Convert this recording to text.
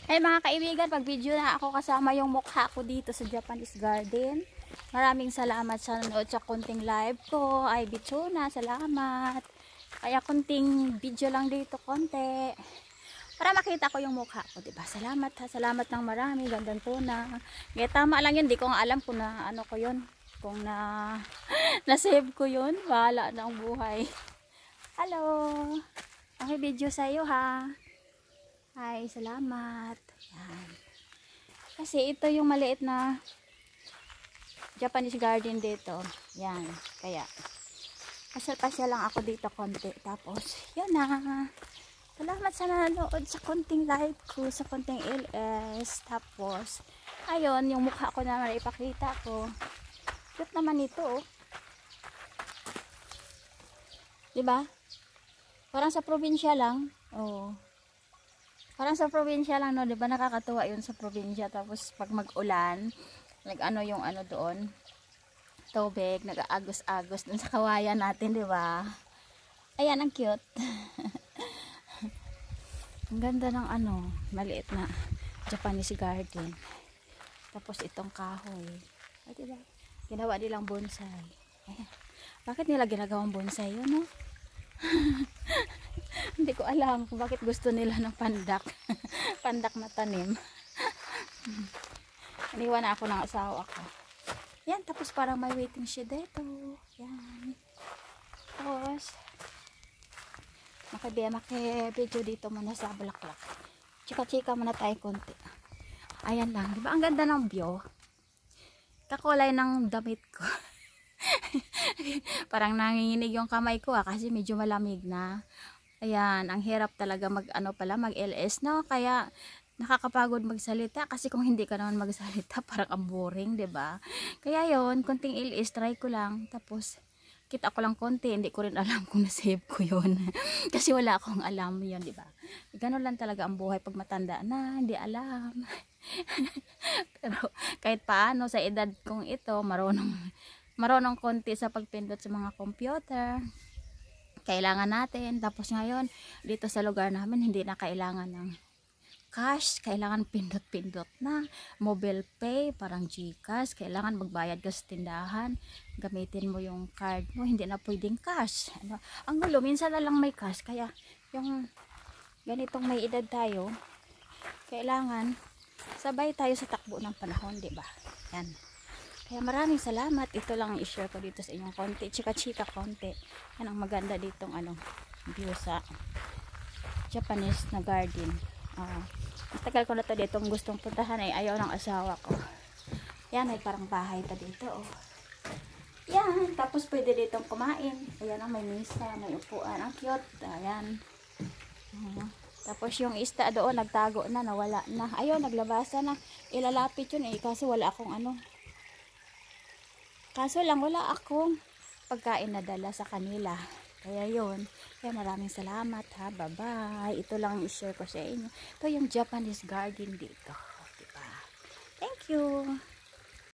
Ay mga kaibigan, pag video na ako kasama yung mukha ko dito sa Japanese Garden. Maraming salamat sa nanood sa konting live ko. Ay Bichuna, salamat. Kaya konting video lang dito, konti. Para makita ko yung mukha ko, diba? Salamat ha, salamat ng marami, gandang tuna. Kaya tama lang yun, di ko nga alam kung na ano ko yun. Kung na-save ko yun, bahala na ang buhay. Hello! Okay, video sa'yo ha. Hi, salamat. Yan. Kasi ito yung maliit na Japanese garden dito. Yan. Kaya, pasal-pasal lang ako dito konti. Tapos, yan na. Salamat sa nanonood sa konting live ko, sa konting LS. Tapos, ayun, yung mukha ko naman ipakita ko. Cute naman ito, oh. Diba? Parang sa probinsya lang. Oh. Parang sa probinsya lang, no? Diba nakakatuwa yun sa probinsya. Tapos pag mag-ulan, nag-ano yung ano doon, tubig, nag-aagos-agos dun sa kawayan natin, diba? Ayan, ang cute. Ang ganda ng ano, maliit na Japanese garden. Tapos itong kahoy. Ay, diba? Ginawa nilang bonsai. Ayan. Bakit nila ginagawang bonsai yun, no? Hindi ko alam kung bakit gusto nila ng pandak. Pandak na tanim. Iniwan na ako ng asawa ko. Yan, tapos parang may waiting shed dito. Yan. Tapos, makibidyo dito muna sa bulaklak. Chika-chika muna tayo konti. Ayan lang. Diba ang ganda ng view? Kakulay ng damit ko. Parang nanginginig yung kamay ko kasi medyo malamig na. Ayan, ang hirap talaga mag-LS, no? Kaya nakakapagod magsalita kasi kung hindi ka naman magsalita parang ang boring, 'di ba? Kaya 'yon, konting LS try ko lang. Tapos kita ko lang konti, hindi ko rin alam kung na-save ko 'yon. Kasi wala akong alam 'yon, 'di ba? Ganun lang talaga ang buhay pag matanda na, hindi alam. Pero kahit paano sa edad kong ito, marunong konti sa pagpindot sa mga computer. Kailangan natin. Tapos ngayon, dito sa lugar namin, hindi na kailangan ng cash. Kailangan pindot-pindot na. Mobile pay, parang GCash. Kailangan magbayad ka sa tindahan. Gamitin mo yung card mo. Hindi na pwedeng cash. Ano? Ang gulo, minsan na lang may cash. Kaya, yung ganitong may edad tayo, kailangan sabay tayo sa takbo ng panahon, diba? Yan. Kaya maraming salamat. Ito lang ang i-share ko dito sa inyong konti. Chika-chika konti. Yan ang maganda ditong view sa Japanese na garden. Tagal ko na to ditong gustong puntahan ay ayaw ng asawa ko. Yan ay parang bahay pa dito. Oh. Yan. Tapos pwede ditong kumain. Ayan ang may misa, may upuan. Ang cute. Ayan. Tapos yung ista doon nagtago na, nawala na. Ayun, naglabasa na. Ilalapit yun eh. Kasi wala akong Kaso lang wala akong pagkain na dala sa kanila. Kaya yun. Kaya maraming salamat ha. Bye-bye. Ito lang i-share ko sa inyo. Ito yung Japanese garden dito. Diba? Thank you.